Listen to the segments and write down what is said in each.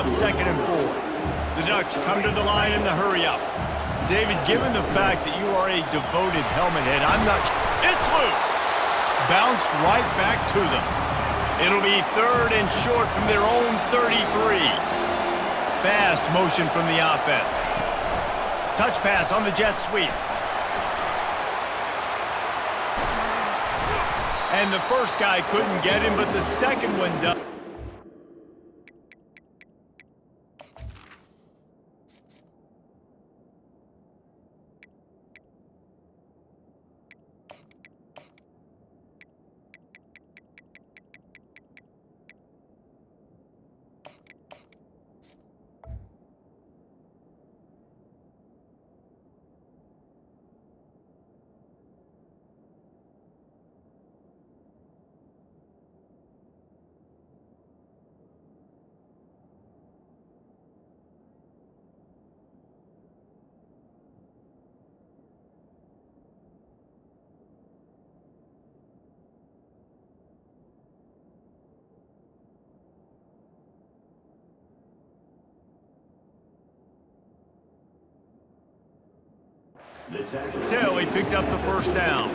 up 2nd and 4. The Ducks come to the line in the hurry-up. David, given the fact that you are a devoted helmet head, I'm not... It's loose! Bounced right back to them. It'll be 3rd and short from their own 33. Fast motion from the offense. Touch pass on the jet sweep. And the first guy couldn't get him, but the second one does. Tail, he picks up the first down.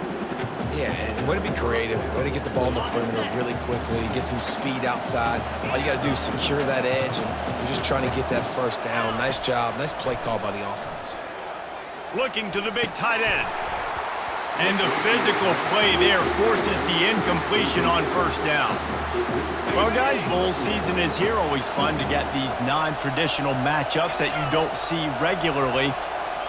Yeah, and way to be creative, way to get the ball in the perimeter really quickly, get some speed outside. All you got to do is secure that edge, and you're just trying to get that first down. Nice job, nice play call by the offense. Looking to the big tight end. And the physical play there forces the incompletion on first down. Well, guys, bowl season is here. Always fun to get these non-traditional matchups that you don't see regularly.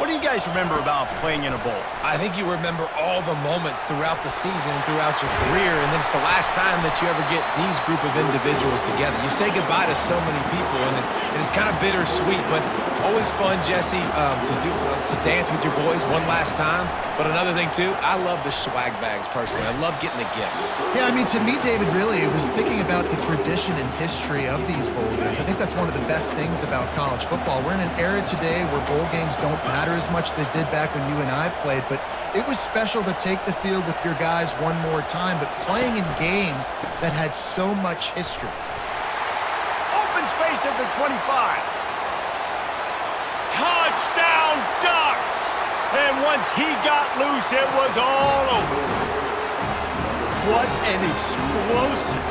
What do you guys remember about playing in a bowl? I think you remember all the moments throughout the season and throughout your career, and then it's the last time that you ever get these group of individuals together. You say goodbye to so many people, and it's kind of bittersweet, but always fun, Jesse, to dance with your boys one last time. But another thing, too, I love the swag bags, personally. I love getting the gifts. Yeah, I mean, to me, David, really, it was thinking about the tradition and history of these bowl games. I think that's one of the best things about college football. We're in an era today where bowl games don't matter as much as they did back when you and I played, but it was special to take the field with your guys one more time, but playing in games that had so much history. Open space at the 25. Touchdown, Ducks! And once he got loose, it was all over. What an explosive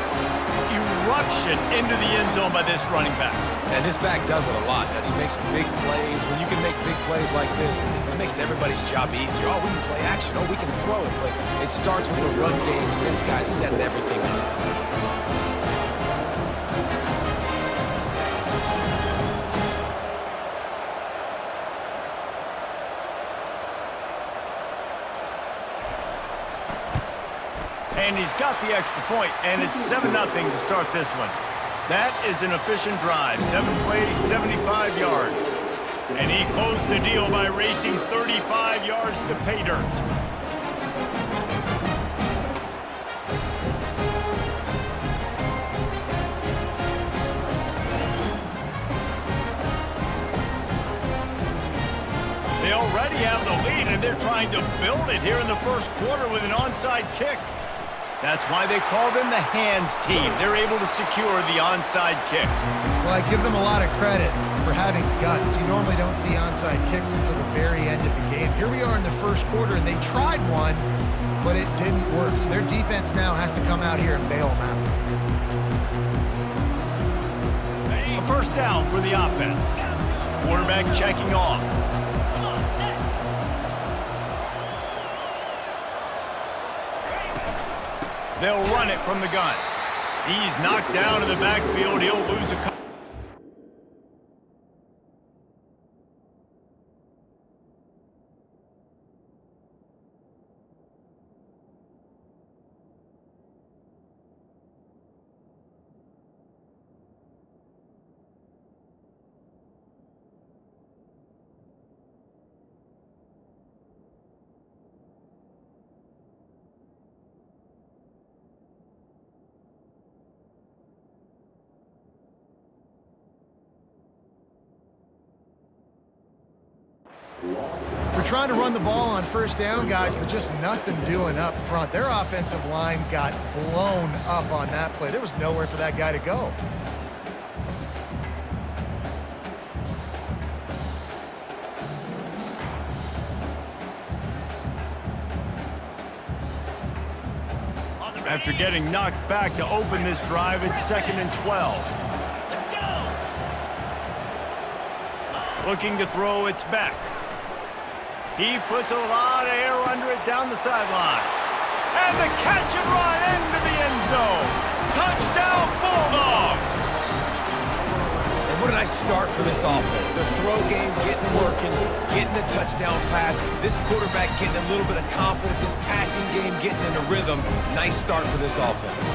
eruption into the end zone by this running back. And this back does it a lot. That he makes big plays. When you can make big plays like this, it makes everybody's job easier. Oh, we can play action. Oh, we can throw it. But it starts with the run game. This guy's setting everything up. And he's got the extra point, and it's 7-0 to start this one. That is an efficient drive. 7 plays, 75 yards. And he closed the deal by racing 35 yards to pay dirt. They already have the lead, and they're trying to build it here in the first quarter with an onside kick. That's why they call them the hands team. They're able to secure the onside kick. Well, I give them a lot of credit for having guts. You normally don't see onside kicks until the very end of the game. Here we are in the first quarter, and they tried one, but it didn't work. So their defense now has to come out here and bail them out. A first down for the offense. Quarterback checking off. They'll run it from the gun. He's knocked down in the backfield. He'll lose a couple. We're trying to run the ball on first down, guys, but just nothing doing up front. Their offensive line got blown up on that play. There was nowhere for that guy to go. After getting knocked back to open this drive, it's 2nd and 12. Looking to throw, it's back. He puts a lot of air under it down the sideline. And the catch and run into the end zone. Touchdown, Bulldogs! And what a nice start for this offense. The throw game getting working, getting the touchdown pass. This quarterback getting a little bit of confidence. His passing game getting in a rhythm. Nice start for this offense.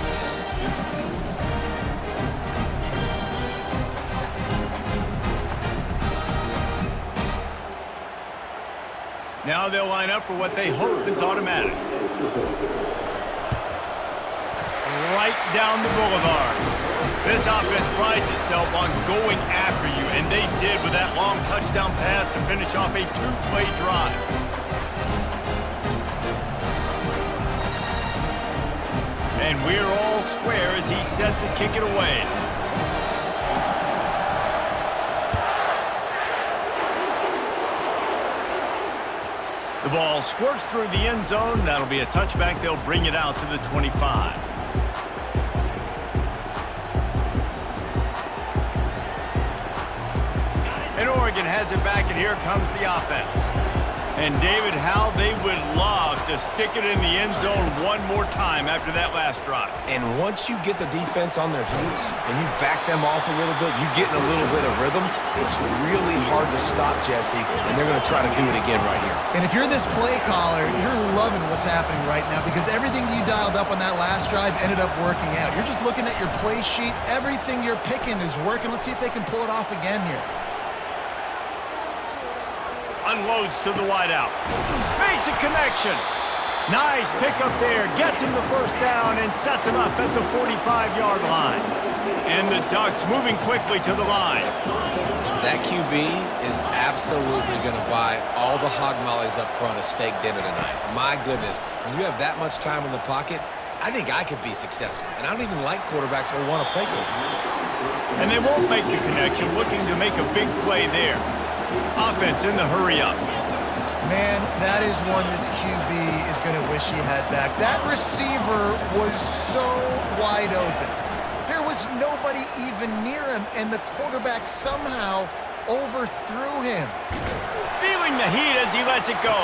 Now they'll line up for what they hope is automatic. Right down the boulevard. This offense prides itself on going after you, and they did with that long touchdown pass to finish off a 2-play drive. And we're all square as he's set to kick it away. The ball squirts through the end zone. That'll be a touchback. They'll bring it out to the 25. And Oregon has it back, and here comes the offense. And David, how they would love to stick it in the end zone one more time after that last drive. And once you get the defense on their heels and you back them off a little bit, you get in a little bit of rhythm, it's really hard to stop, Jesse, and they're going to try to do it again right here. And if you're this play caller, you're loving what's happening right now because everything you dialed up on that last drive ended up working out. You're just looking at your play sheet. Everything you're picking is working. Let's see if they can pull it off again here. Unloads to the wideout. Makes a connection. Nice pickup there. Gets him the first down and sets him up at the 45-yard line. And the Ducks moving quickly to the line. That QB is absolutely going to buy all the hog mollies up front of steak dinner tonight. My goodness. When you have that much time in the pocket, I think I could be successful. And I don't even like quarterbacks who want to play quarterback. And they won't make the connection, looking to make a big play there. Offense in the hurry-up. Man, that is one this QB is going to wish he had back. That receiver was so wide open. There was nobody even near him, and the quarterback somehow overthrew him. Feeling the heat as he lets it go.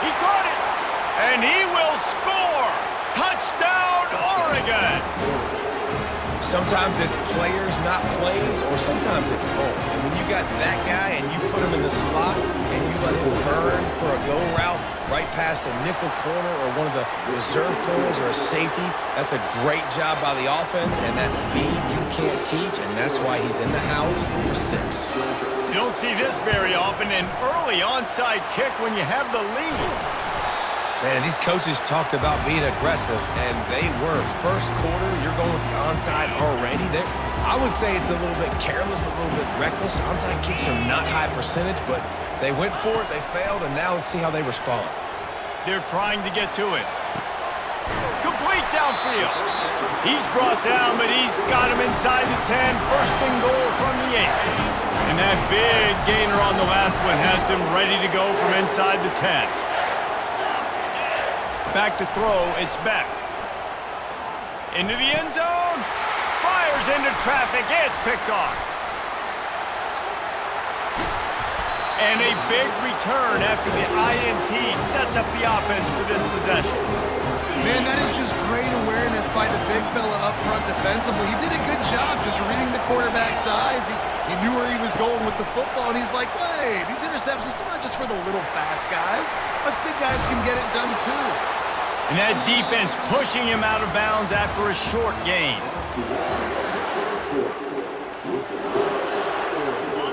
He caught it, and he will score. Touchdown, Oregon. Sometimes it's players, not plays, or sometimes it's both. And when you got that guy and you put him in the slot and you let him burn for a go route right past a nickel corner or one of the reserve corners or a safety, that's a great job by the offense, and that speed you can't teach, and that's why he's in the house for 6. You don't see this very often, an early onside kick when you have the lead. Man, these coaches talked about being aggressive, and they were. First quarter, you're going with the onside already. I would say it's a little bit careless, a little bit reckless. Onside kicks are not high percentage, but they went for it, they failed, and now let's see how they respond. They're trying to get to it. Complete downfield. He's brought down, but he's got him inside the 10. First and goal from the 8. And that big gainer on the last one has him ready to go from inside the 10. Back to throw, it's back. Into the end zone. Fires into traffic, it's picked off. And a big return after the INT sets up the offense for this possession. Man, that is just great awareness by the big fella up front defensively. He did a good job just reading the quarterback's eyes. He knew where he was going with the football, and he's like, wait, these interceptions, they're not just for the little fast guys. Us big guys can get it done too. And that defense pushing him out of bounds after a short gain.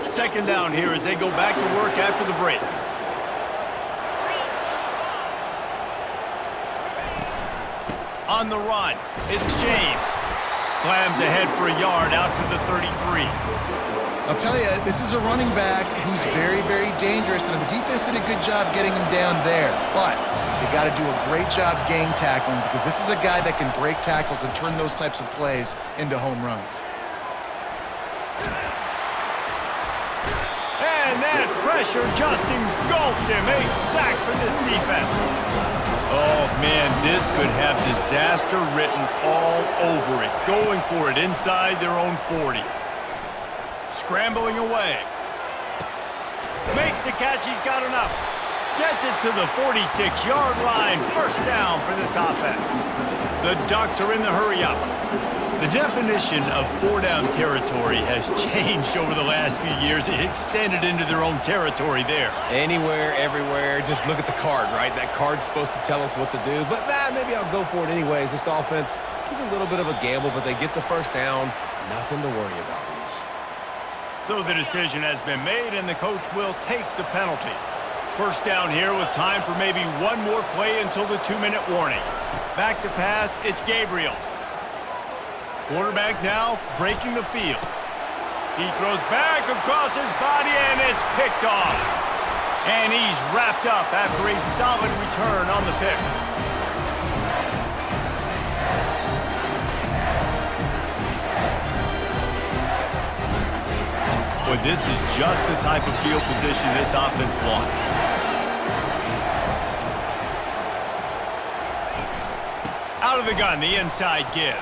Second down here as they go back to work after the break. On the run, it's James. Slams ahead for a yard out to the 33. I'll tell you, this is a running back who's very, very dangerous, and the defense did a good job getting him down there. But they got to do a great job gang tackling because this is a guy that can break tackles and turn those types of plays into home runs. And that pressure just engulfed him. A sack for this defense. Oh, man, this could have disaster written all over it. Going for it inside their own 40. Scrambling away. Makes the catch. He's got enough. Gets it to the 46-yard line. First down for this offense. The Ducks are in the hurry-up. The definition of four-down territory has changed over the last few years. It extended into their own territory there. Anywhere, everywhere, just look at the card, right? That card's supposed to tell us what to do, but maybe I'll go for it anyways. This offense took a little bit of a gamble, but they get the first down. Nothing to worry about, Reese. So the decision has been made, and the coach will take the penalty. First down here with time for maybe one more play until the 2-minute warning. Back to pass, it's Gabriel. Quarterback now breaking the field. He throws back across his body, and it's picked off. And he's wrapped up after a solid return on the pick. But this is just the type of field position this offense wants. Out of the gun, the inside give.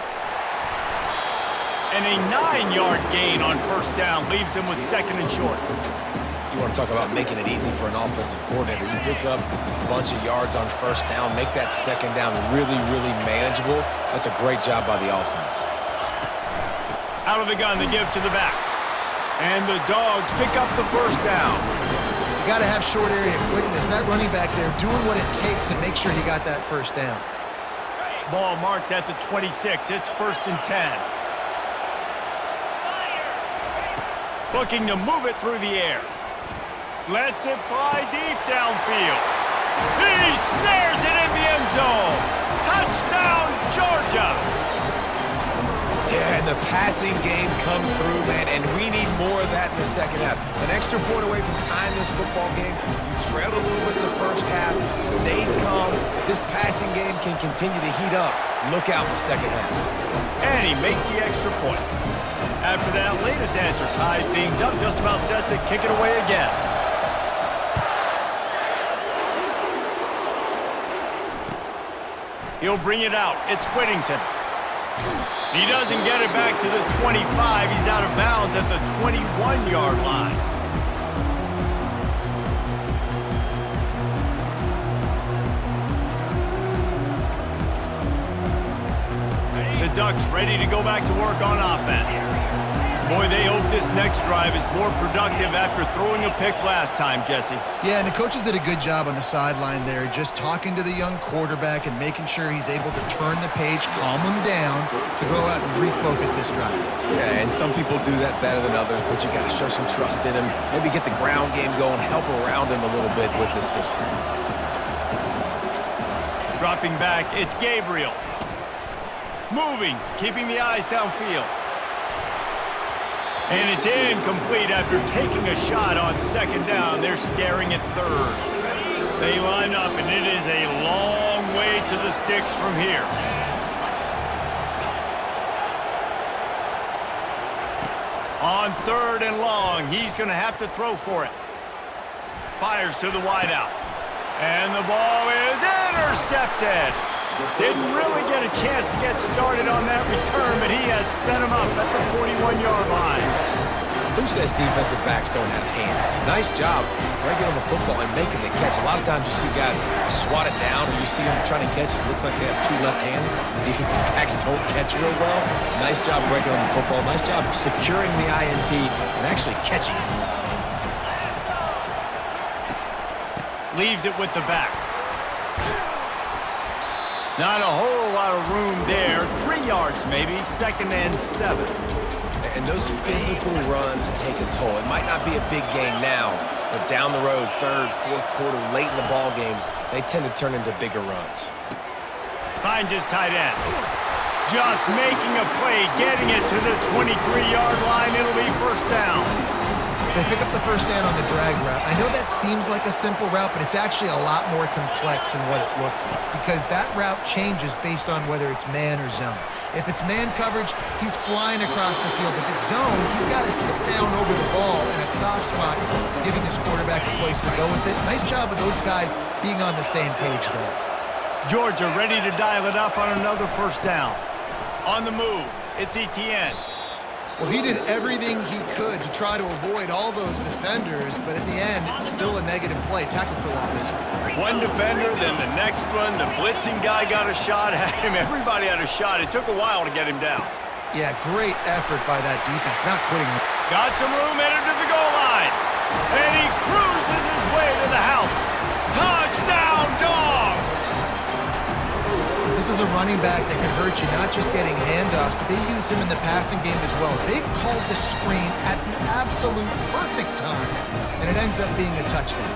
And a 9-yard gain on first down leaves them with second and short. You want to talk about making it easy for an offensive coordinator. You pick up a bunch of yards on first down, make that second down really, really manageable. That's a great job by the offense. Out of the gun, the give to the back. And the Dogs pick up the first down. You got to have short area quickness. That running back there doing what it takes to make sure he got that first down. Ball marked at the 26. It's first and 10. Looking to move it through the air. Lets it fly deep downfield. He snares it in the end zone. Touchdown, Georgia! Yeah, and the passing game comes through, man, and we need more of that in the second half. An extra point away from tying this football game. You trailed a little bit in the first half, stayed calm. If this passing game can continue to heat up, look out in the second half. And he makes the extra point. After that latest answer tied things up, just about set to kick it away again. He'll bring it out. It's Whittington. He doesn't get it back to the 25. He's out of bounds at the 21-yard line. The Ducks ready to go back to work on offense. Boy, they hope this next drive is more productive after throwing a pick last time, Jesse. Yeah, and the coaches did a good job on the sideline there, just talking to the young quarterback and making sure he's able to turn the page, calm him down, to go out and refocus this drive. Yeah, and some people do that better than others, but you got to show some trust in him, maybe get the ground game going, help around him a little bit with this system. Dropping back, it's Gabriel. Moving, keeping the eyes downfield. And it's incomplete after taking a shot on second down. They're staring at third. They line up, and it is a long way to the sticks from here. On third and long, he's going to have to throw for it. Fires to the wideout. And the ball is intercepted. Didn't really get a chance to get started on that return, but he has set him up at the 41-yard line. Who says defensive backs don't have hands? Nice job breaking on the football and making the catch. A lot of times you see guys swat it down, or you see them trying to catch it. It looks like they have two left hands. Defensive backs don't catch real well. Nice job breaking on the football. Nice job securing the INT and actually catching it. Leaves it with the back. Not a whole lot of room there. 3 yards maybe, second and 7. And those physical runs take a toll. It might not be a big game now, but down the road, third, fourth quarter, late in the ball games, they tend to turn into bigger runs. Finds his tight end. Just making a play, getting it to the 23-yard line. It'll be first down. They pick up the first down on the drag route. I know that seems like a simple route, but it's actually a lot more complex than what it looks like, because that route changes based on whether it's man or zone. If it's man coverage, he's flying across the field. If it's zone, he's got to sit down over the ball in a soft spot, giving his quarterback a place to go with it. Nice job of those guys being on the same page there. Georgia ready to dial it up on another first down. On the move, it's Etienne. Well, he did everything he could to try to avoid all those defenders, but at the end, it's still a negative play. Tackle for loss. One defender, then the next one. The blitzing guy got a shot at him. Everybody had a shot. It took a while to get him down. Yeah, great effort by that defense, not quitting. Got some room headed to the goal line. And he cruises his way to the house. Touchdown, Dogs! This is a running back that can hurt you, not just getting handoffs, but they use him in the passing game as well. They called the screen at the absolute perfect time, and it ends up being a touchdown.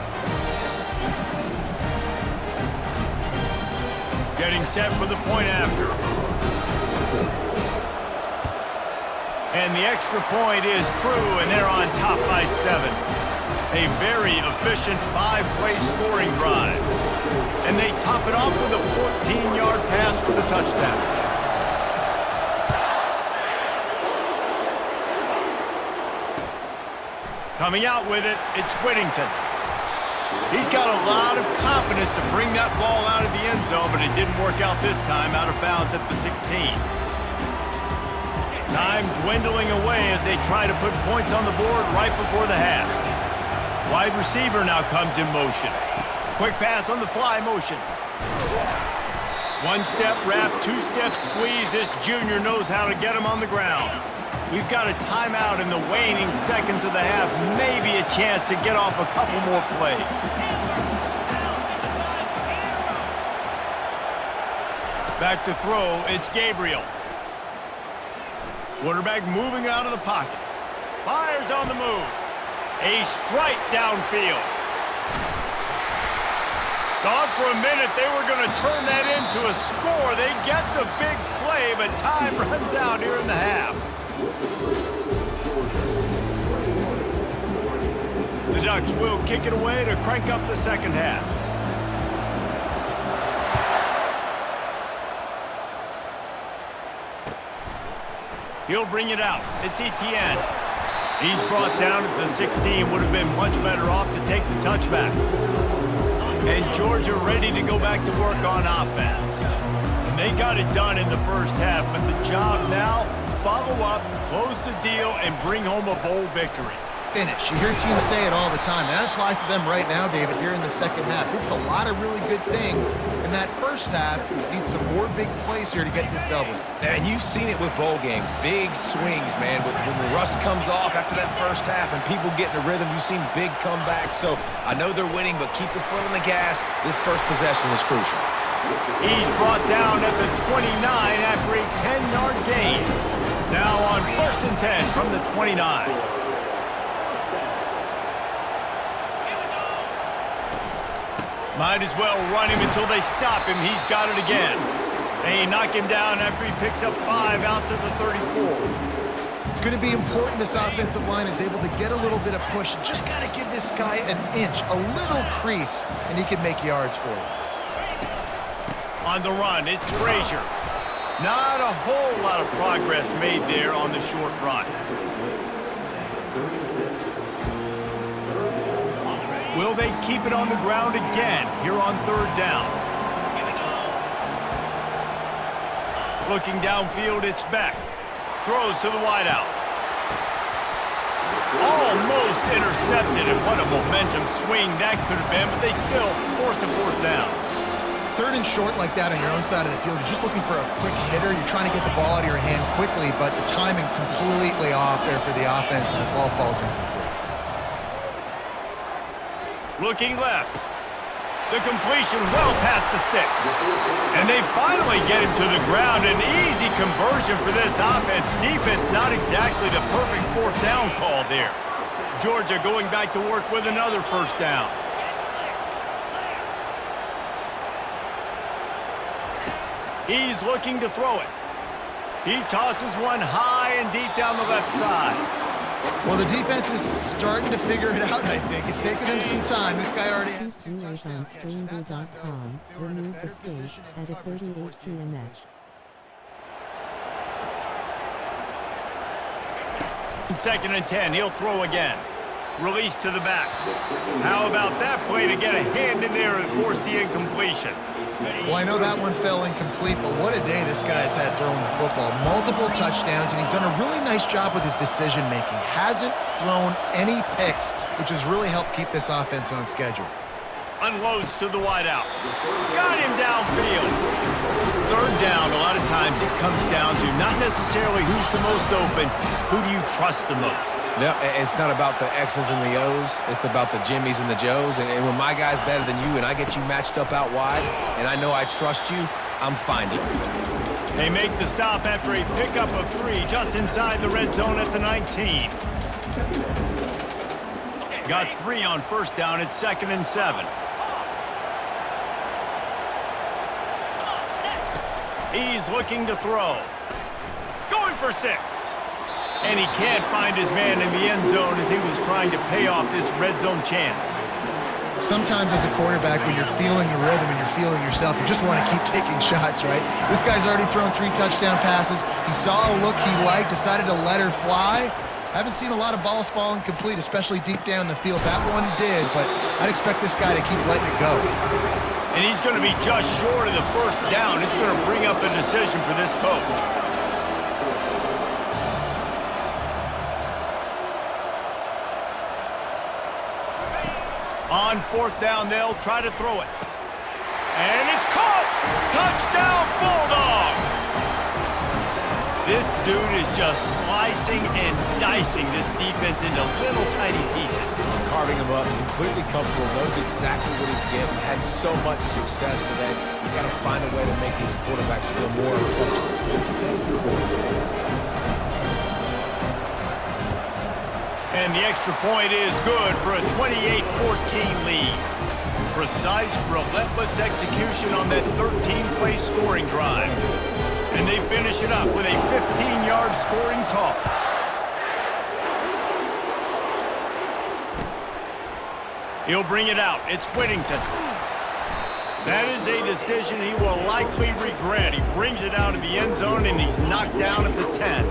Getting set for the point after. And the extra point is true, and they're on top by 7. A very efficient 5-play scoring drive. And they top it off with a 14-yard pass for the touchdown. Coming out with it, it's Whittington. He's got a lot of confidence to bring that ball out of the end zone, but it didn't work out this time, out of bounds at the 16. Time dwindling away as they try to put points on the board right before the half. Wide receiver now comes in motion. Quick pass on the fly motion. One-step wrap, two-step squeeze. This junior knows how to get him on the ground. We've got a timeout in the waning seconds of the half. Maybe a chance to get off a couple more plays. Back to throw, it's Gabriel. Quarterback moving out of the pocket. Fires on the move. A strike downfield. Thought for a minute they were going to turn that into a score. They get the big play, but time runs out here in the half. The Ducks will kick it away to crank up the second half. He'll bring it out. It's Etienne. He's brought down at the 16. Would have been much better off to take the touchback. And Georgia ready to go back to work on offense. And they got it done in the first half, but the job now, follow up, close the deal, and bring home a bowl victory. Finish. You hear teams say it all the time. That applies to them right now, David, here in the second half. It's a lot of really good things. In that first half, needs some more big plays here to get this double. And you've seen it with bowl games. Big swings, man. When the rust comes off after that first half and people get in a rhythm, you've seen big comebacks. So I know they're winning, but keep the foot on the gas. This first possession is crucial. He's brought down at the 29 after a 10-yard gain. Now on 1st and 10 from the 29. Might as well run him until they stop him. He's got it again. They knock him down after he picks up 5 out to the 34. It's going to be important this offensive line is able to get a little bit of push. Just got to give this guy an inch, a little crease, and he can make yards for you. On the run, it's Frazier. Not a whole lot of progress made there on the short run. Will they keep it on the ground again here on 3rd down? Looking downfield, it's Beck. Throws to the wideout. Almost intercepted, and what a momentum swing that could have been, but they still force a 4th down. 3rd and short like that on your own side of the field, you're just looking for a quick hitter. You're trying to get the ball out of your hand quickly, but the timing completely off there for the offense, and the ball falls incomplete. Looking left. The completion well past the sticks. And they finally get him to the ground. An easy conversion for this offense. Defense not exactly the perfect 4th down call there. Georgia going back to work with another 1st down. He's looking to throw it. He tosses one high and deep down the left side. Well, the defense is starting to figure it out, I think. It's taken him some time. This guy already has 2 touchdowns. on StreamView.com. Remove the space, edit 38 PMS. 2nd and 10. He'll throw again. Release to the back. How about that play to get a hand in there and force the incompletion? Well, I know that one fell incomplete, but what a day this guy's had throwing the football. Multiple touchdowns, and he's done a really nice job with his decision-making. Hasn't thrown any picks, which has really helped keep this offense on schedule. Unloads to the wideout. Got him downfield. Third down, a lot of times it comes down to not necessarily who's the most open, who do you trust the most? No, it's not about the X's and the O's. It's about the Jimmies and the Joes. And when my guy's better than you and I get you matched up out wide and I know I trust you, I'm finding you. They make the stop after a pickup of 3 just inside the red zone at the 19. Got 3 on first down at 2nd and 7. He's looking to throw. Going for 6. And he can't find his man in the end zone as he was trying to pay off this red zone chance. Sometimes as a quarterback, when you're feeling the rhythm and you're feeling yourself, you just want to keep taking shots, right? This guy's already thrown 3 touchdown passes. He saw a look he liked, decided to let her fly. Haven't seen a lot of balls falling complete, especially deep down the field. That one did, but I'd expect this guy to keep letting it go. And he's going to be just short of the first down. It's going to bring up a decision for this coach. On 4th down, they'll try to throw it. And it's caught! Touchdown, Bulldogs! This dude is just slicing and dicing this defense into little tiny pieces. Carving him up, completely comfortable, knows exactly what he's getting, had so much success today. You got to find a way to make these quarterbacks feel more comfortable. And the extra point is good for a 28-14 lead. Precise, relentless execution on that 13-play scoring drive. And they finish it up with a 15-yard scoring toss. He'll bring it out. It's Whittington. That is a decision he will likely regret. He brings it out in the end zone, and he's knocked down at the 10.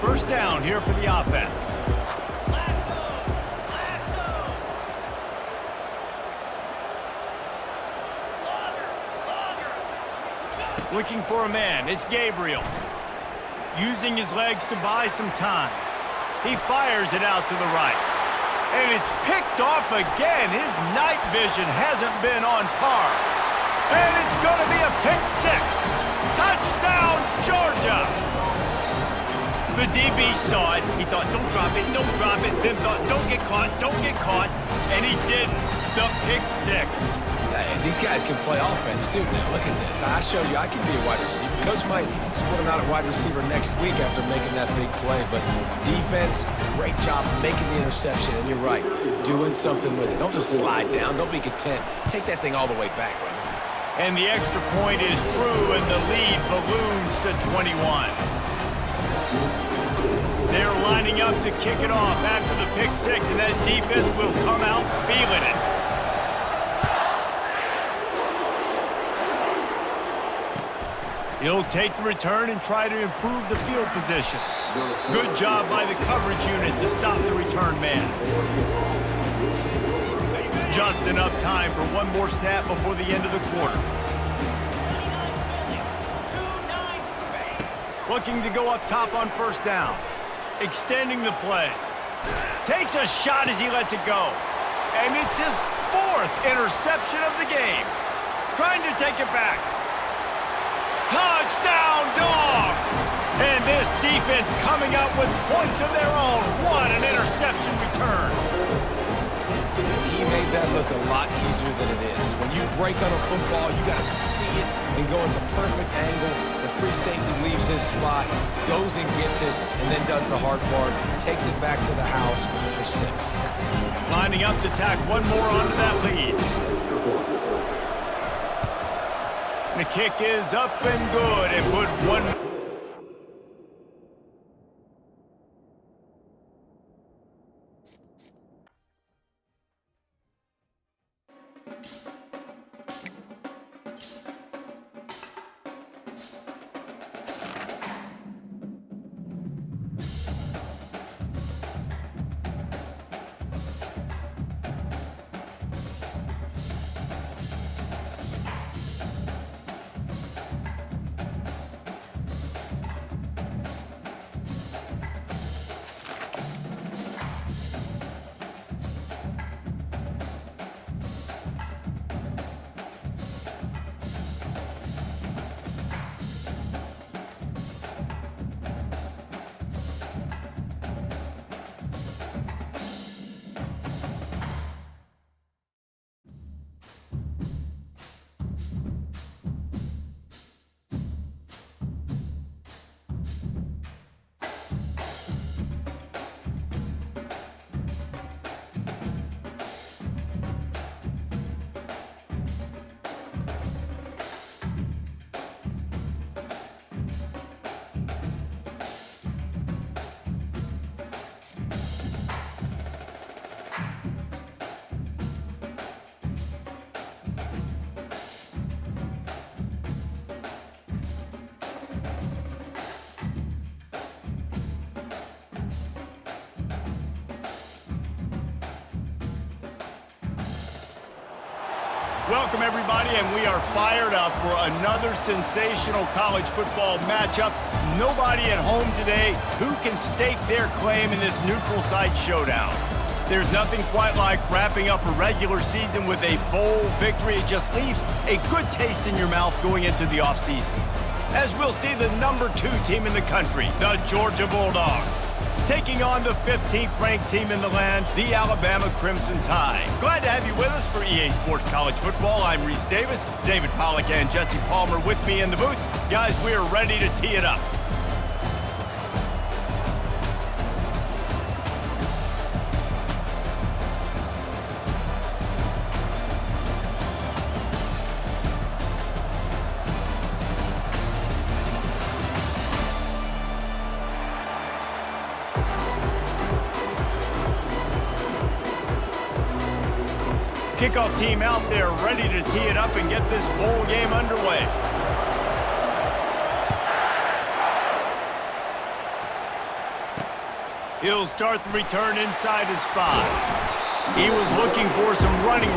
First down here for the offense. Looking for a man. It's Gabriel. Using his legs to buy some time. He fires it out to the right. And it's picked off again. His night vision hasn't been on par. And it's going to be a pick 6. Touchdown, Georgia! The DB saw it. He thought, don't drop it, don't drop it. Then thought, don't get caught, don't get caught. And he didn't. The pick 6. These guys can play offense, too. Now, look at this. I showed you I can be a wide receiver. Coach might split him out at wide receiver next week after making that big play. But defense, great job making the interception. And you're right, doing something with it. Don't just slide down. Don't be content. Take that thing all the way back, brother. And the extra point is true, and the lead balloons to 21. They're lining up to kick it off after the pick 6, and that defense will come out feeling it. He'll take the return and try to improve the field position. Good job by the coverage unit to stop the return man. Just enough time for one more snap before the end of the quarter. Looking to go up top on first down. Extending the play. Takes a shot as he lets it go. And it's his 4th interception of the game. Trying to take it back. Touchdown, Dogs! And this defense coming up with points of their own. What an interception return. He made that look a lot easier than it is. When you break on a football, you got to see it and go into perfect angle. The free safety leaves his spot, goes and gets it, and then does the hard part, takes it back to the house for 6. Lining up to tack one more onto that lead. The kick is up and good, and put one. Welcome, everybody, and we are fired up for another sensational college football matchup. Nobody at home today who can stake their claim in this neutral site showdown. There's nothing quite like wrapping up a regular season with a bowl victory. It just leaves a good taste in your mouth going into the offseason. As we'll see the number 2 team in the country, the Georgia Bulldogs, taking on the 15th ranked team in the land, the Alabama Crimson Tide. Glad to have you with us for EA Sports College Football. I'm Reese Davis, David Pollack and Jesse Palmer with me in the booth. Guys, we are ready to tee it up. Kickoff team out there ready to tee it up and get this bowl game underway. He'll start the return inside his 5. He was looking for some running.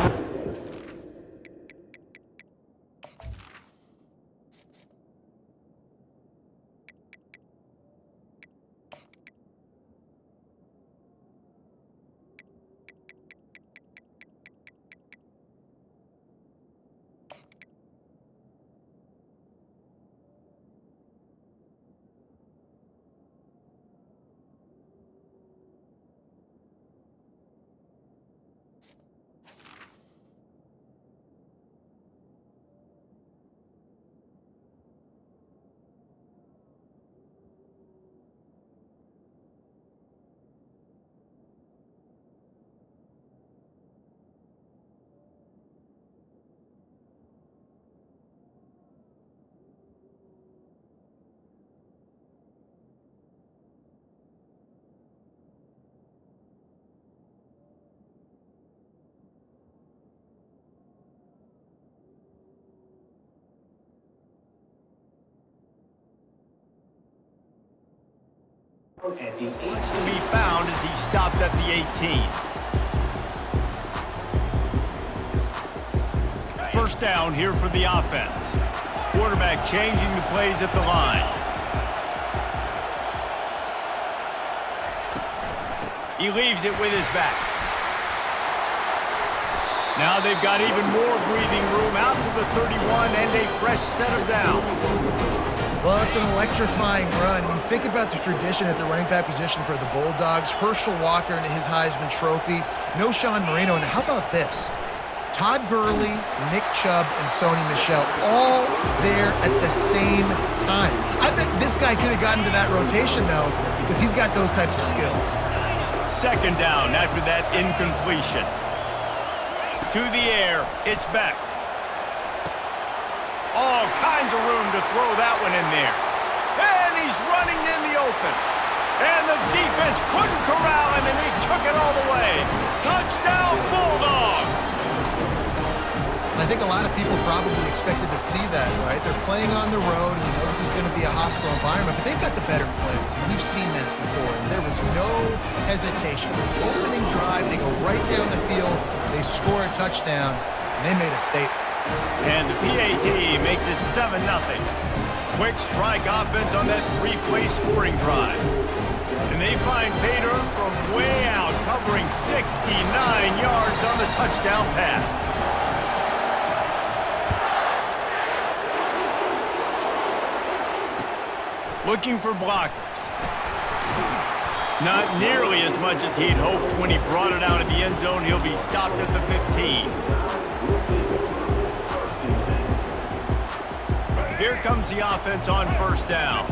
And he needs to be found as he stopped at the 18. First down here for the offense. Quarterback changing the plays at the line. He leaves it with his back. Now they've got even more breathing room out to the 31 and a fresh set of downs. Well, it's an electrifying run. You think about the tradition at the running back position for the Bulldogs. Herschel Walker and his Heisman Trophy. No Sean Marino. And how about this? Todd Gurley, Nick Chubb, and Sony Michel all there at the same time. I bet this guy could have gotten to that rotation, though, because he's got those types of skills. Second down after that incompletion. To the air, it's Beck. All kinds of room to throw that one in there. And he's running in the open. And the defense couldn't corral him, and he took it all the way. Touchdown, Bulldogs! And I think a lot of people probably expected to see that, right? They're playing on the road, and you know this is going to be a hostile environment, but they've got the better players, and we've seen that before. And there was no hesitation. Opening drive, they go right down the field, they score a touchdown, and they made a statement. And the PAT makes it 7-0. Quick strike offense on that 3-play scoring drive. And they find Bader from way out, covering 69 yards on the touchdown pass. Looking for blockers. Not nearly as much as he'd hoped when he brought it out of the end zone. He'll be stopped at the 15. Here comes the offense on first down.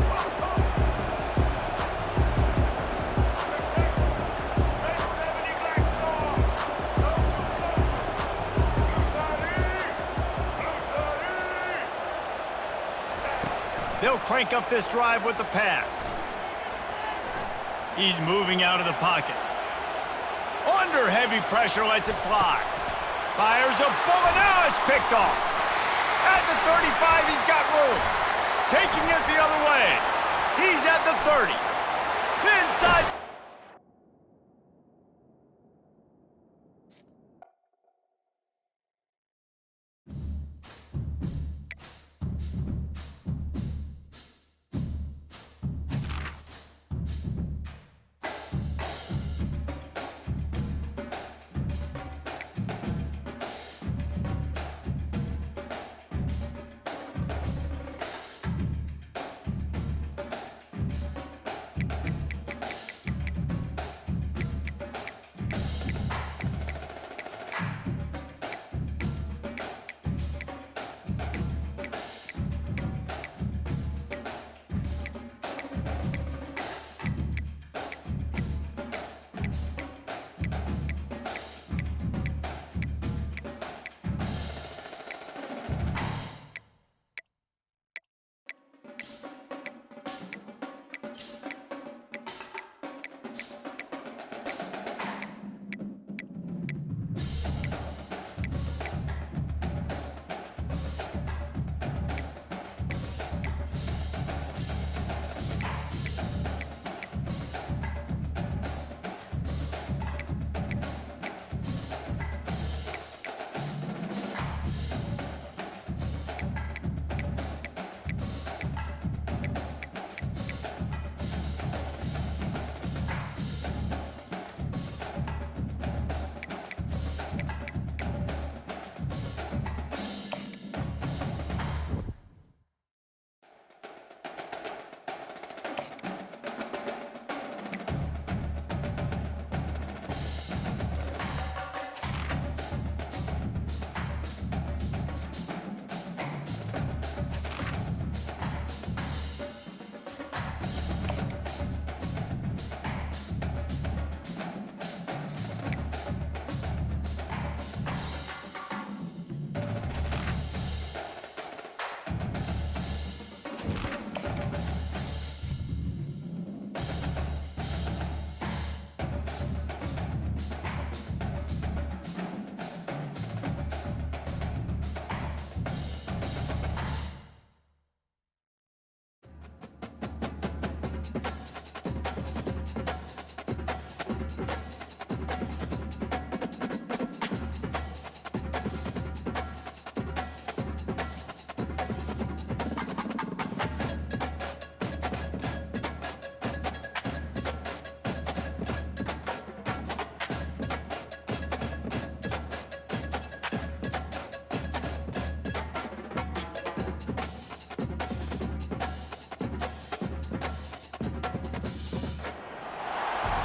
They'll crank up this drive with the pass. He's moving out of the pocket. Under heavy pressure, lets it fly. Fires a bullet. Now it's picked off. At the 35, he's got room. Taking it the other way. He's at the 30. Inside.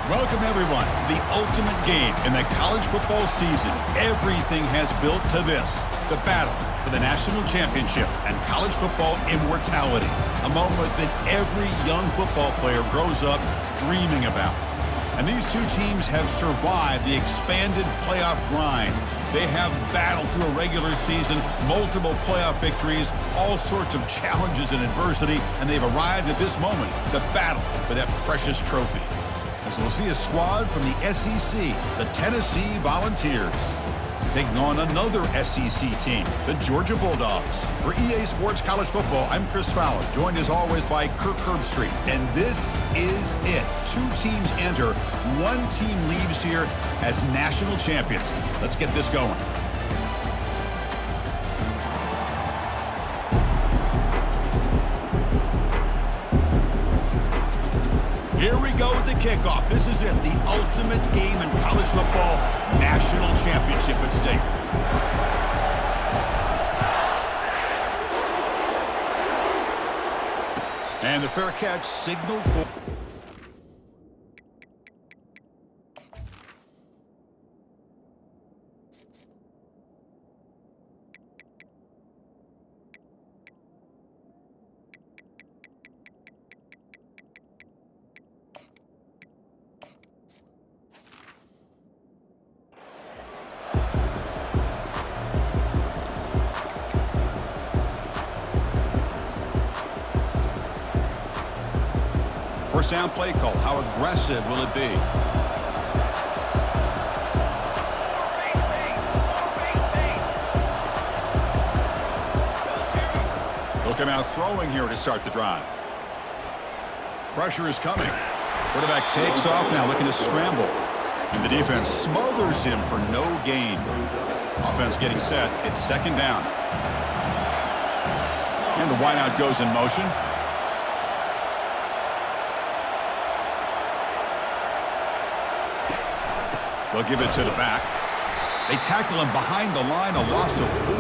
Welcome, everyone, to the ultimate game in the college football season. Everything has built to this, the battle for the national championship and college football immortality, a moment that every young football player grows up dreaming about. And these two teams have survived the expanded playoff grind. They have battled through a regular season, multiple playoff victories, all sorts of challenges and adversity, and they've arrived at this moment, the battle for that precious trophy. As we'll see a squad from the SEC, the Tennessee Volunteers, taking on another SEC team, the Georgia Bulldogs. For EA Sports College Football, I'm Chris Fowler, joined as always by Kirk Herbstreit. And this is it. Two teams enter, one team leaves here as national champions. Let's get this going. Here we go with the kickoff. This is it, the ultimate game in college football, national championship at stake. And the fair catch signaled for... First down play call. How aggressive will it be? They'll come out throwing here to start the drive. Pressure is coming. Quarterback takes off now, looking to scramble. And the defense smothers him for no gain. Offense getting set. It's second down. And the wideout goes in motion. They'll give it to the back. They tackle him behind the line, a loss of 4.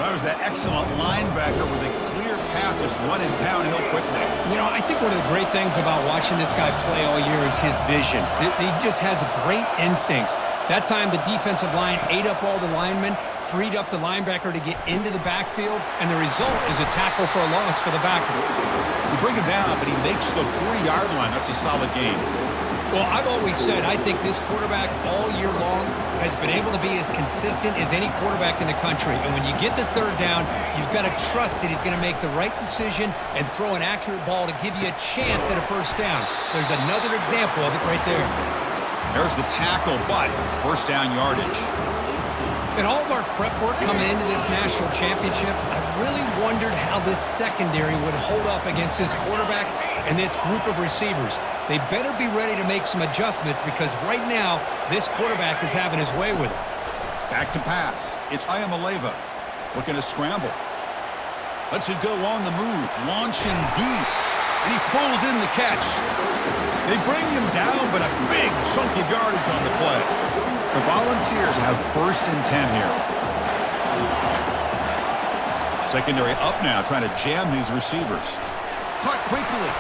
That was that excellent linebacker with a clear path just running downhill quickly. You know, I think one of the great things about watching this guy play all year is his vision. He just has great instincts. That time, the defensive line ate up all the linemen, freed up the linebacker to get into the backfield, and the result is a tackle for a loss for the backer. You bring him down, but he makes the 4-yard line. That's a solid gain. Well, I've always said I think this quarterback all year long has been able to be as consistent as any quarterback in the country. And when you get the third down, you've got to trust that he's going to make the right decision and throw an accurate ball to give you a chance at a first down. There's another example of it right there. There's the tackle, but first down yardage. In all of our prep work coming into this national championship, I really wondered how this secondary would hold up against this quarterback and this group of receivers. They better be ready to make some adjustments because right now, this quarterback is having his way with it. Back to pass. It's Ayamaleva looking to scramble. Lets it go on the move, launching deep. And he pulls in the catch. They bring him down, but a big chunk of yardage on the play. The Volunteers have first and 10 here. Secondary up now, trying to jam these receivers. Caught quickly.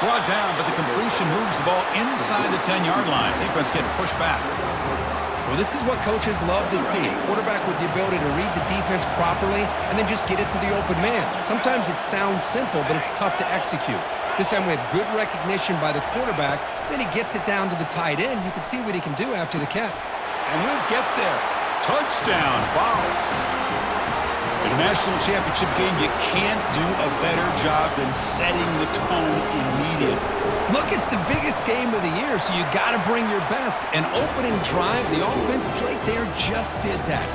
Brought down, but the completion moves the ball inside the 10-yard line. Defense getting pushed back. Well, this is what coaches love to see. Quarterback with the ability to read the defense properly and then just get it to the open man. Sometimes it sounds simple, but it's tough to execute. This time we have good recognition by the quarterback. Then he gets it down to the tight end. You can see what he can do after the catch. And he'll get there. Touchdown, Vols. In a national championship game, you can't do a better job than setting the tone immediately. Look, it's the biggest game of the year, so you got to bring your best. An opening drive, the offense right there just did that.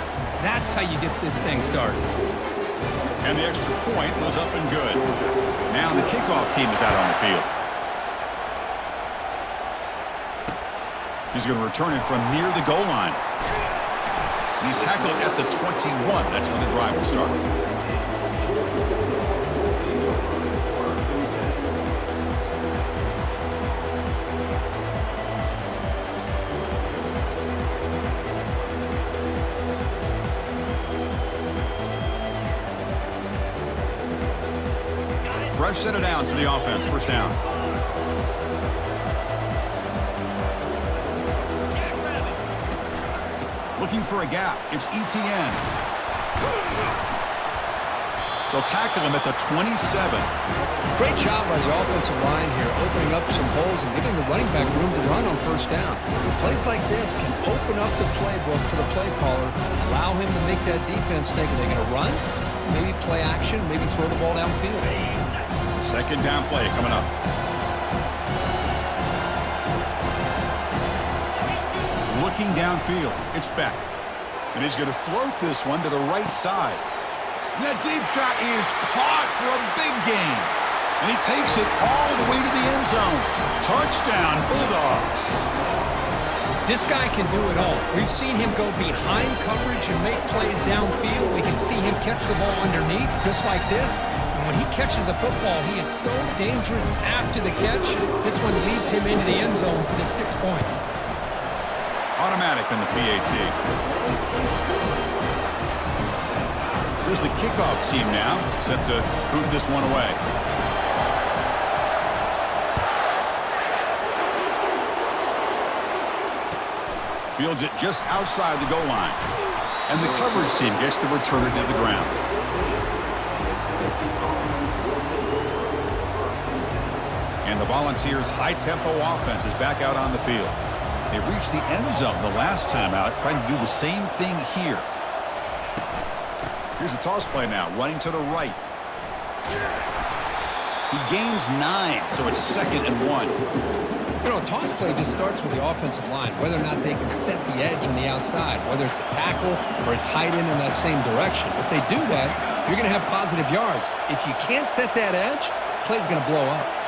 That's how you get this thing started. And the extra point was up and good. Now the kickoff team is out on the field. He's going to return it from near the goal line. And he's tackled at the 21. That's where the drive will start. Fresh set of downs for the offense. First down. Looking for a gap. It's ETN. They'll tackle him at the 27. Great job by the offensive line here, opening up some holes and giving the running back room to run on first down. Plays like this can open up the playbook for the play caller, allow him to make that defense think, are they going to run? Maybe play action, maybe throw the ball downfield. Second down play coming up. Looking downfield, it's Beck. And he's going to float this one to the right side. And that deep shot is caught for a big gain. And he takes it all the way to the end zone. Touchdown, Bulldogs. This guy can do it all. We've seen him go behind coverage and make plays downfield. We can see him catch the ball underneath, just like this. And when he catches a football, he is so dangerous after the catch. This one leads him into the end zone for the 6 points. Automatic on the PAT. Here's the kickoff team now, set to boot this one away. Fields it just outside the goal line. And the coverage team gets the returner to the ground. And the Volunteers' high-tempo offense is back out on the field. They reached the end zone the last time out, trying to do the same thing here. Here's the toss play now, running to the right. He gains 9, so it's 2nd and 1. You know, a toss play just starts with the offensive line, whether or not they can set the edge on the outside, whether it's a tackle or a tight end in that same direction. If they do that, you're going to have positive yards. If you can't set that edge, play's going to blow up.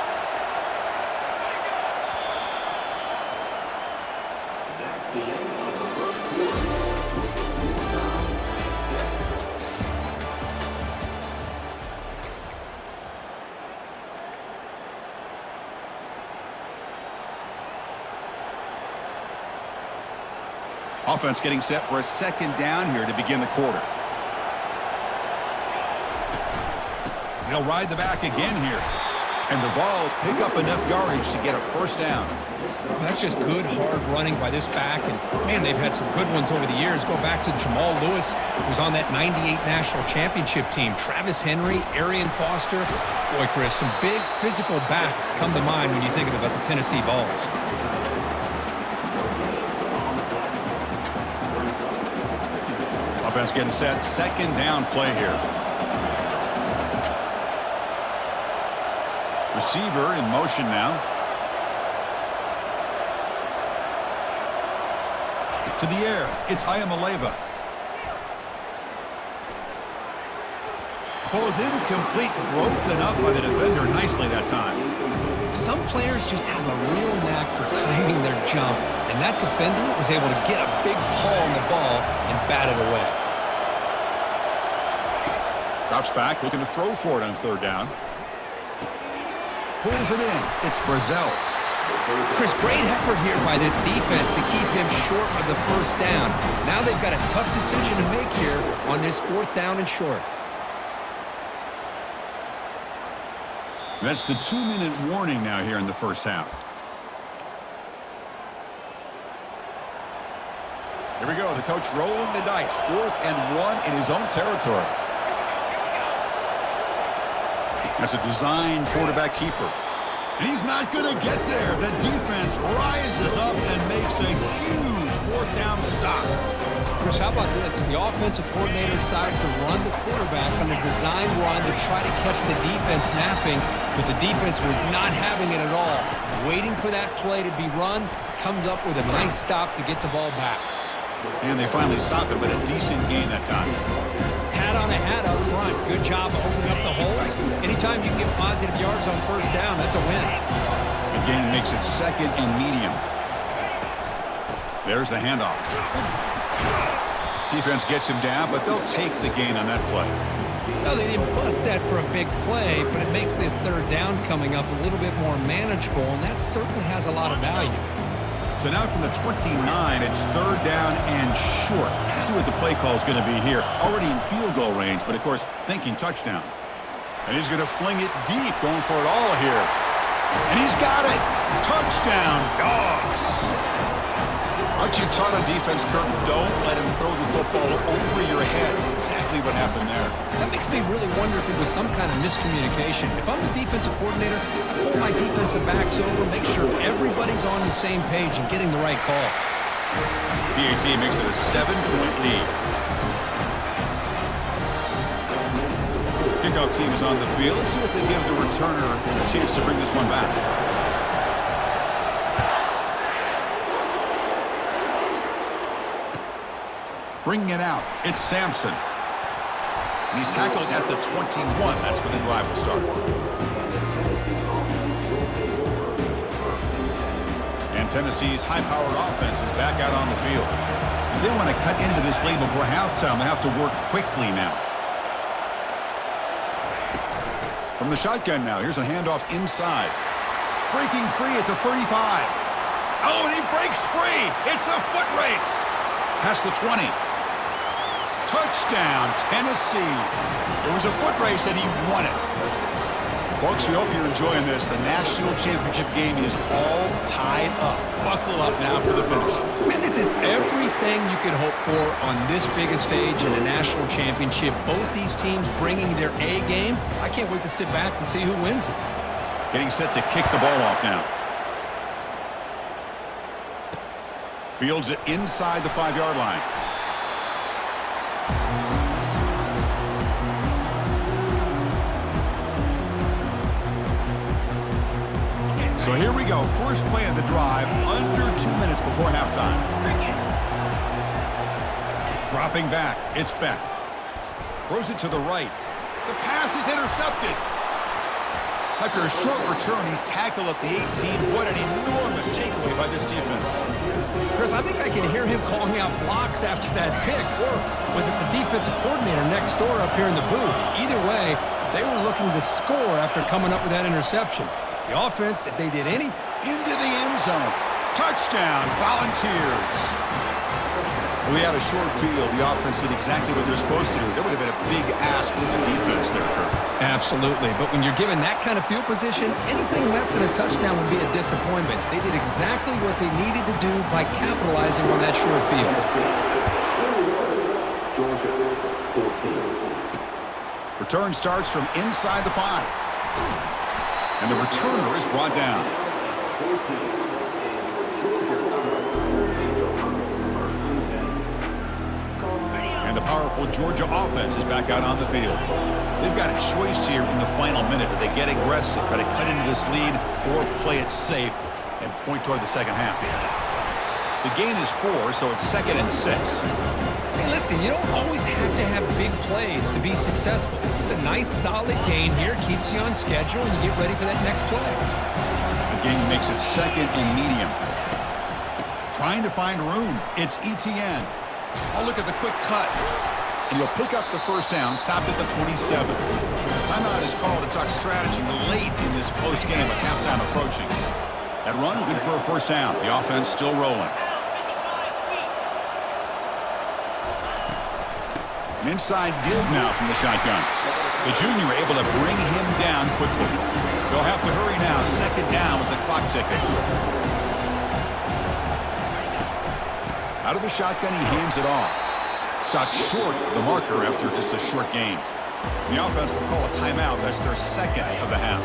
Offense getting set for a 2nd down here to begin the quarter. They'll ride the back again here. And the Vols pick up enough yardage to get a 1st down. That's just good, hard running by this back. And, man, they've had some good ones over the years. Go back to Jamal Lewis, who's on that 98 National Championship team. Travis Henry, Arian Foster. Boy, Chris, some big physical backs come to mind when you think about the Tennessee Vols. Offense getting set, 2nd down play here. Receiver in motion now. To the air, it's Ayamaleva. Ball is incomplete, broken up by the defender nicely that time. Some players just have a real knack for timing their jump, and that defender was able to get a big paw on the ball and bat it away. Drops back, looking to throw for it on 3rd down. Pulls it in. It's Brazel. Chris, great effort here by this defense to keep him short of the 1st down. Now they've got a tough decision to make here on this 4th down and short. That's the 2-minute warning now here in the 1st half. Here we go. The coach rolling the dice. 4th and 1 in his own territory. That's a design quarterback keeper. And he's not going to get there. The defense rises up and makes a huge 4th down stop. Chris, how about this? The offensive coordinator decides to run the quarterback on a design run to try to catch the defense napping, but the defense was not having it at all. Waiting for that play to be run, comes up with a nice stop to get the ball back. And they finally stop it, but a decent gain that time. Hat on a hat up front. Good job of opening up the holes. Anytime you can get positive yards on 1st down, that's a win. Again, makes it 2nd and medium. There's the handoff. Defense gets him down, but they'll take the gain on that play. Well, they didn't bust that for a big play, but it makes this 3rd down coming up a little bit more manageable, and that certainly has a lot of value. So now from the 29, it's 3rd down and short. Let's see what the play call is going to be here. Already in field goal range, but of course, thinking touchdown. And he's going to fling it deep, going for it all here. And he's got it. Touchdown, Dogs. Aren't you taught on defense, Kirk? Don't let him throw the football over your head. Exactly what happened there. That makes me really wonder if it was some kind of miscommunication. If I'm the defensive coordinator, I pull my defensive backs over, make sure everybody's on the same page and getting the right call. PAT makes it a 7-point lead. Kickoff team is on the field. Let's see if they give the returner a chance to bring this one back. Bringing it out, it's Sampson. And he's tackled at the 21. That's where the drive will start. And Tennessee's high-powered offense is back out on the field. If they want to cut into this lead before halftime, they have to work quickly now. From the shotgun now, here's a handoff inside. Breaking free at the 35. Oh, and he breaks free. It's a foot race. Past the 20. Touchdown, Tennessee. It was a foot race and he won it. Folks, we hope you're enjoying this. The national championship game is all tied up. Buckle up now for the finish. Man, this is everything you could hope for on this biggest stage in a national championship. Both these teams bringing their A game. I can't wait to sit back and see who wins it. Getting set to kick the ball off now. Fields it inside the 5-yard line. So here we go. First play of the drive, under 2 minutes before halftime. Dropping back. It's Beck. Throws it to the right. The pass is intercepted. After a short return, he's tackled at the 18. What an enormous takeaway by this defense. Chris, I think I can hear him calling out blocks after that pick. Or was it the defensive coordinator next door up here in the booth? Either way, they were looking to score after coming up with that interception. The offense, if they did anything. Into the end zone. Touchdown, Volunteers. We had a short field. The offense did exactly what they're supposed to do. That would have been a big ask from the defense there, Kirk. Absolutely. But when you're given that kind of field position, anything less than a touchdown would be a disappointment. They did exactly what they needed to do by capitalizing on that short field. Return starts from inside the 5. And the returner is brought down. And the powerful Georgia offense is back out on the field. They've got a choice here in the final minute. Do they get aggressive, try to cut into this lead, or play it safe and point toward the second half? The gain is 4, so it's 2nd and 6. Hey, listen, you don't always have to have big plays to be successful. It's a nice, solid gain here, keeps you on schedule, and you get ready for that next play. The gain makes it 2nd and medium. Trying to find room. It's ETN. Oh, look at the quick cut. And he'll pick up the first down, stopped at the 27. Timeout is called to talk strategy late in this close game with halftime approaching. That run, good for a first down. The offense still rolling. An inside give now from the shotgun. The junior able to bring him down quickly. They'll have to hurry now. 2nd down with the clock ticking. Out of the shotgun, he hands it off. Stopped short of the marker after just a short gain. The offense will call a timeout. That's their 2nd of the half.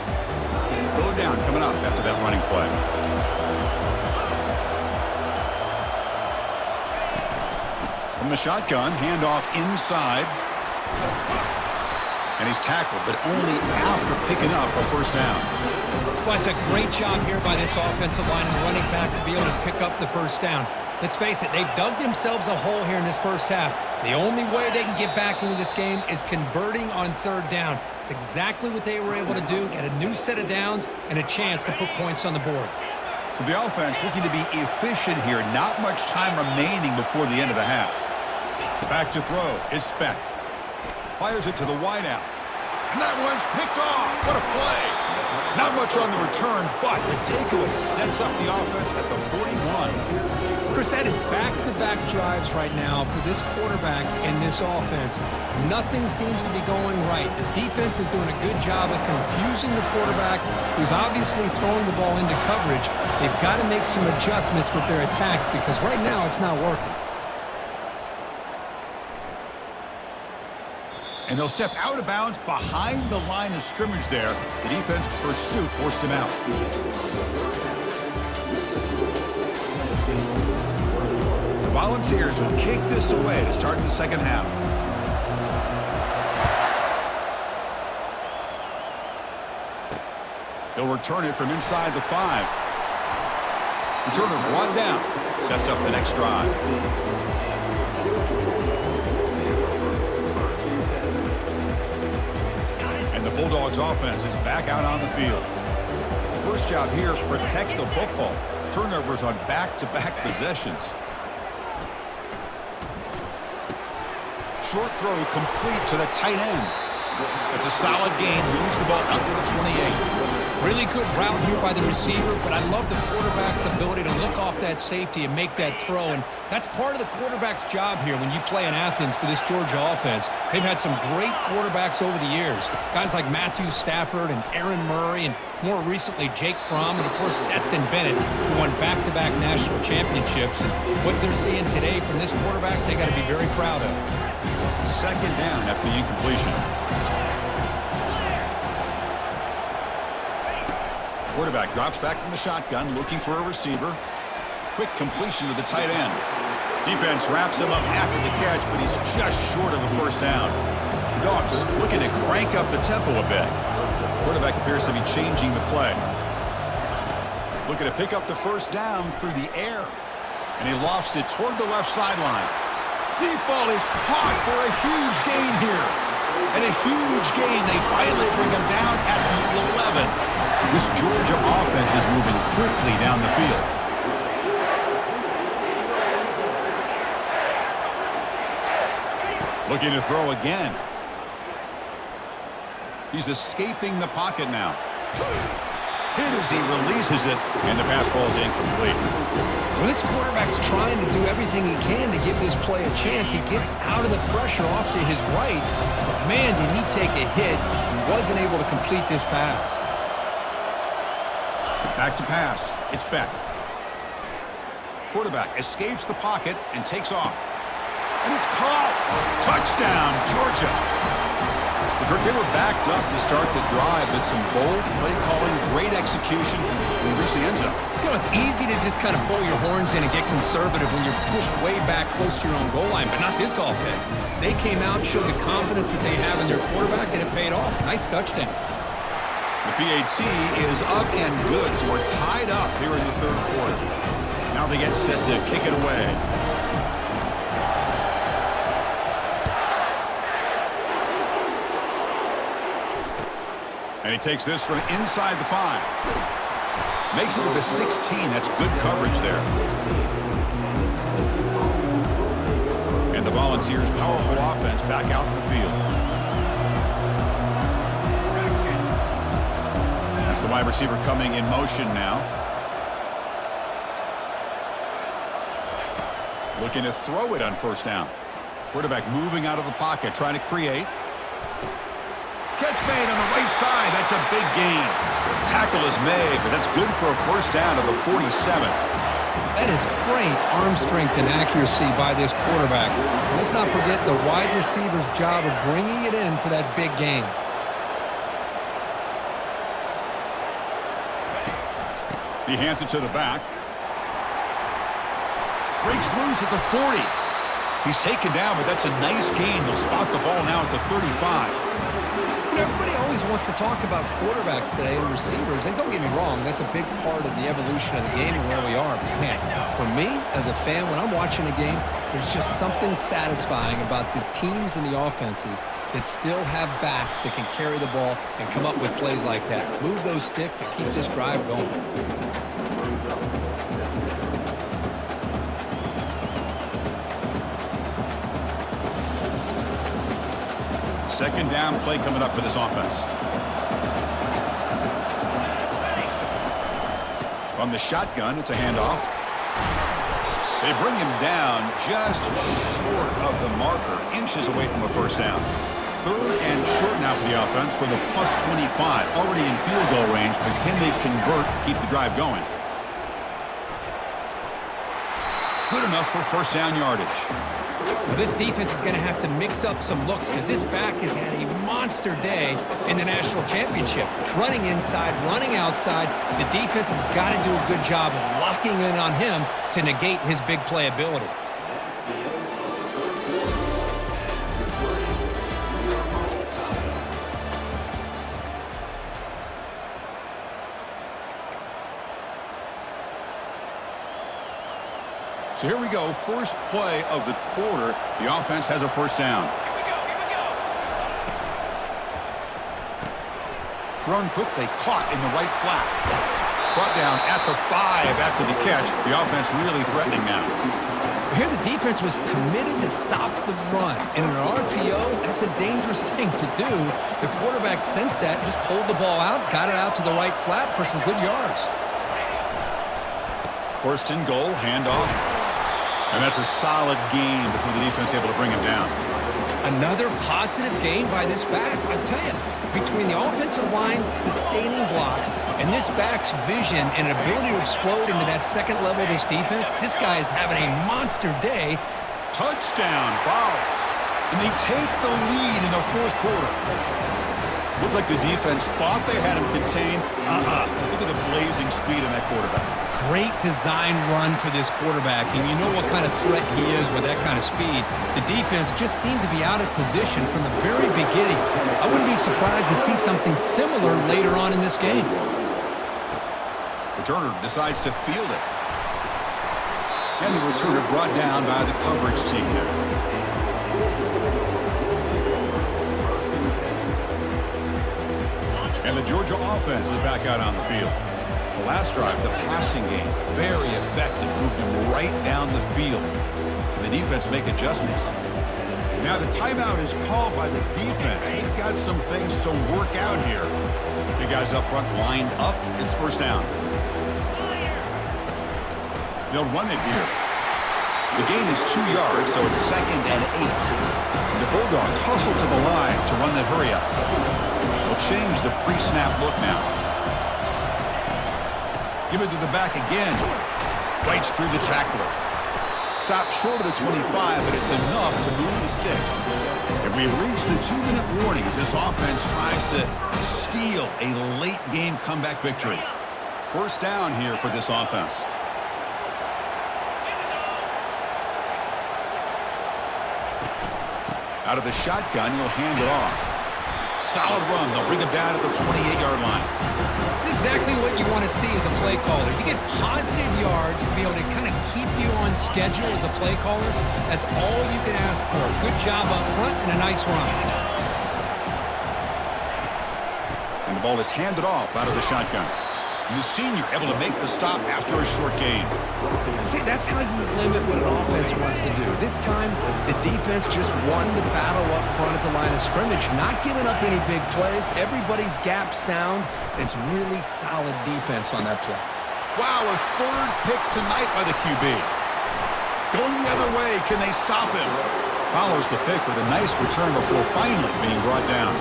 Third down coming up after that running play. From the shotgun, handoff inside. And he's tackled, but only after picking up a first down. Well, it's a great job here by this offensive line and the running back to be able to pick up the first down. Let's face it, they've dug themselves a hole here in this first half. The only way they can get back into this game is converting on 3rd down. It's exactly what they were able to do, get a new set of downs and a chance to put points on the board. So the offense looking to be efficient here. Not much time remaining before the end of the half. Back to throw. It's Beck. Fires it to the wideout. And that one's picked off. What a play. Not much on the return, but the takeaway sets up the offense at the 41. Chris, that is back-to-back drives right now for this quarterback and this offense. Nothing seems to be going right. The defense is doing a good job of confusing the quarterback, who's obviously throwing the ball into coverage. They've got to make some adjustments with their attack because right now it's not working. And he'll step out of bounds behind the line of scrimmage there. The defense pursuit forced him out. The Volunteers will kick this away to start the second half. He'll return it from inside the 5. Returner brought down. Sets up the next drive. And the Bulldogs offense is back out on the field. The first job here, protect the football. Turnovers on back-to-back possessions. Short throw complete to the tight end. It's a solid gain, moves the ball up to the 28. Really good route here by the receiver, but I love the quarterback's ability to look off that safety and make that throw, and that's part of the quarterback's job here when you play in Athens for this Georgia offense. They've had some great quarterbacks over the years, guys like Matthew Stafford and Aaron Murray, and more recently Jake Fromm, and of course Stetson Bennett, who won back-to-back national championships. And what they're seeing today from this quarterback, they got to be very proud of. Second down after the incompletion. Quarterback drops back from the shotgun, looking for a receiver. Quick completion to the tight end. Defense wraps him up after the catch, but he's just short of a first down. Dogs looking to crank up the tempo a bit. Quarterback appears to be changing the play. Looking to pick up the first down through the air. And he lofts it toward the left sideline. Deep ball is caught for a huge gain here. And a huge gain. They finally bring him down at the 11. This Georgia offense is moving quickly down the field. Looking to throw again. He's escaping the pocket now. Hit as he releases it, and the pass ball is incomplete. Well, this quarterback's trying to do everything he can to give this play a chance. He gets out of the pressure off to his right, but man, did he take a hit and wasn't able to complete this pass. Back to pass. It's Beck. Quarterback escapes the pocket and takes off. And it's caught. Touchdown, Georgia. Kirk, they were backed up to start the drive, but some bold play calling, great execution, and reach the end zone. You know, it's easy to just kind of pull your horns in and get conservative when you're pushed way back close to your own goal line, but not this offense. They came out, showed the confidence that they have in their quarterback, and it paid off. Nice touchdown. The PAT is up and good, so we're tied up here in the third quarter. Now they get set to kick it away. And he takes this from inside the 5. Makes it to the 16. That's good coverage there. And the Volunteers' powerful offense back out in the field. That's the wide receiver coming in motion now. Looking to throw it on first down. Quarterback moving out of the pocket, trying to create. Catch made on the right side. That's a big gain. Tackle is made, but that's good for a first down to the 47. That is great arm strength and accuracy by this quarterback. Let's not forget the wide receiver's job of bringing it in for that big gain. He hands it to the back. Breaks loose at the 40. He's taken down, but that's a nice gain. They'll spot the ball now at the 35. Everybody always wants to talk about quarterbacks today and receivers, and don't get me wrong, that's a big part of the evolution of the game and where we are. But man, for me, as a fan, when I'm watching a game, there's just something satisfying about the teams and the offenses that still have backs that can carry the ball and come up with plays like that. Move those sticks and keep this drive going. Second down play coming up for this offense. From the shotgun, it's a handoff. They bring him down just short of the marker, inches away from a first down. 3rd and short now for the offense from the +25. Already in field goal range, but can they convert, keep the drive going? Good enough for first down yardage. Well, this defense is going to have to mix up some looks because this back has had a monster day in the national championship. Running inside, running outside. The defense has got to do a good job of locking in on him to negate his big play ability. So here we go, first play of the quarter. The offense has a first down. Thrown quickly, caught in the right flat. Brought down at the 5 after the catch. The offense really threatening now. Here the defense was committed to stop the run. And in an RPO, that's a dangerous thing to do. The quarterback sensed that, just pulled the ball out, got it out to the right flat for some good yards. First and goal, handoff. And that's a solid gain before the defense able to bring him down. Another positive gain by this back. I tell you, between the offensive line sustaining blocks and this back's vision and ability to explode into that second level of this defense, this guy is having a monster day. Touchdown, Vols. And they take the lead in the 4th quarter. Looked like the defense thought they had him contained. Look at the blazing speed in that quarterback. Great design run for this quarterback, and you know what kind of threat he is with that kind of speed. The defense just seemed to be out of position from the very beginning. I wouldn't be surprised to see something similar later on in this game. Returner decides to field it. And the returner brought down by the coverage team there. And the Georgia offense is back out on the field. The last drive, the passing game, very effective. Moved him right down the field. Can the defense make adjustments? Now the timeout is called by the defense. They've got some things to work out here. The guys up front lined up. It's first down. They'll run it here. The gain is 2 yards, so it's 2nd and 8. And the Bulldogs hustle to the line to run that hurry up. They'll change the pre-snap look now. Give it to the back again. Bites through the tackler. Stopped short of the 25, but it's enough to move the sticks. And we've reached the 2-minute warning as this offense tries to steal a late game comeback victory. First down here for this offense. Out of the shotgun, you'll hand it off. Solid run. They'll bring it down at the 28-yard line. It's exactly what you want to see as a play caller. You get positive yards to be able to kind of keep you on schedule as a play caller. That's all you can ask for. Good job up front and a nice run. And the ball is handed off out of the shotgun. And the senior able to make the stop after a short gain. See, that's how you limit what an offense wants to do. This time, the defense just won the battle up front at the line of scrimmage, not giving up any big plays. Everybody's gap sound. It's really solid defense on that play. Wow, a 3rd pick tonight by the QB. Going the other way, can they stop him? Follows the pick with a nice return before finally being brought down.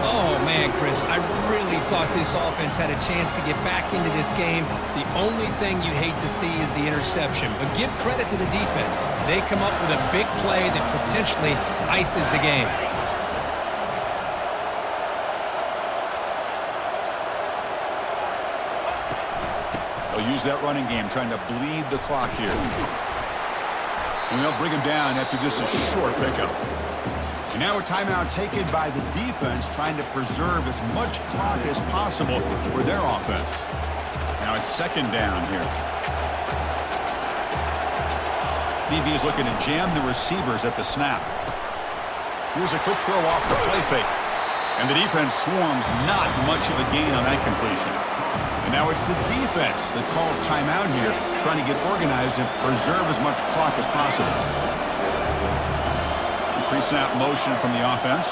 Oh, man, Chris, I really thought this offense had a chance to get back into this game. The only thing you'd hate to see is the interception. But give credit to the defense. They come up with a big play that potentially ices the game. They'll use that running game, trying to bleed the clock here. And they'll bring him down after just a short pickup. And now a timeout taken by the defense, trying to preserve as much clock as possible for their offense. Now it's 2nd down here. DB is looking to jam the receivers at the snap. Here's a quick throw off the play fake. And the defense swarms, not much of a gain on that completion. And now it's the defense that calls timeout here, trying to get organized and preserve as much clock as possible. Pre-snap motion from the offense.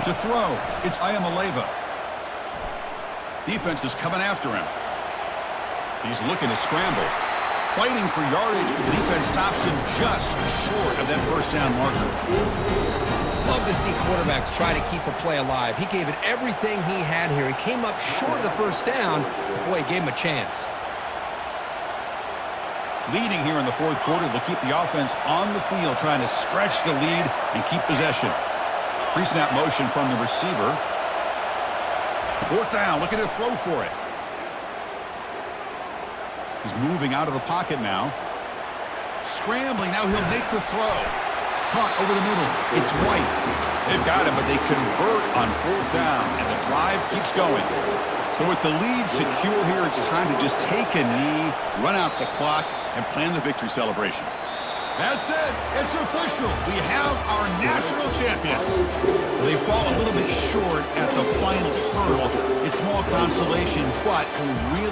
To throw, it's Ayamaleva. Defense is coming after him. He's looking to scramble. Fighting for yardage, but the defense stops him just short of that first down marker. Love to see quarterbacks try to keep a play alive. He gave it everything he had here. He came up short of the first down. Boy, he gave him a chance. Leading here in the fourth quarter, they'll keep the offense on the field, trying to stretch the lead and keep possession. Pre-snap motion from the receiver. Fourth down, looking to throw for it. He's moving out of the pocket now. Scrambling, now he'll make the throw. Caught over the middle. It's White. They've got him, but they convert on fourth down, and the drive keeps going. So with the lead secure here, it's time to just take a knee, run out the clock, and plan the victory celebration. That's it. It's official. We have our national champions. They fall a little bit short at the final hurdle. It's small consolation, but a really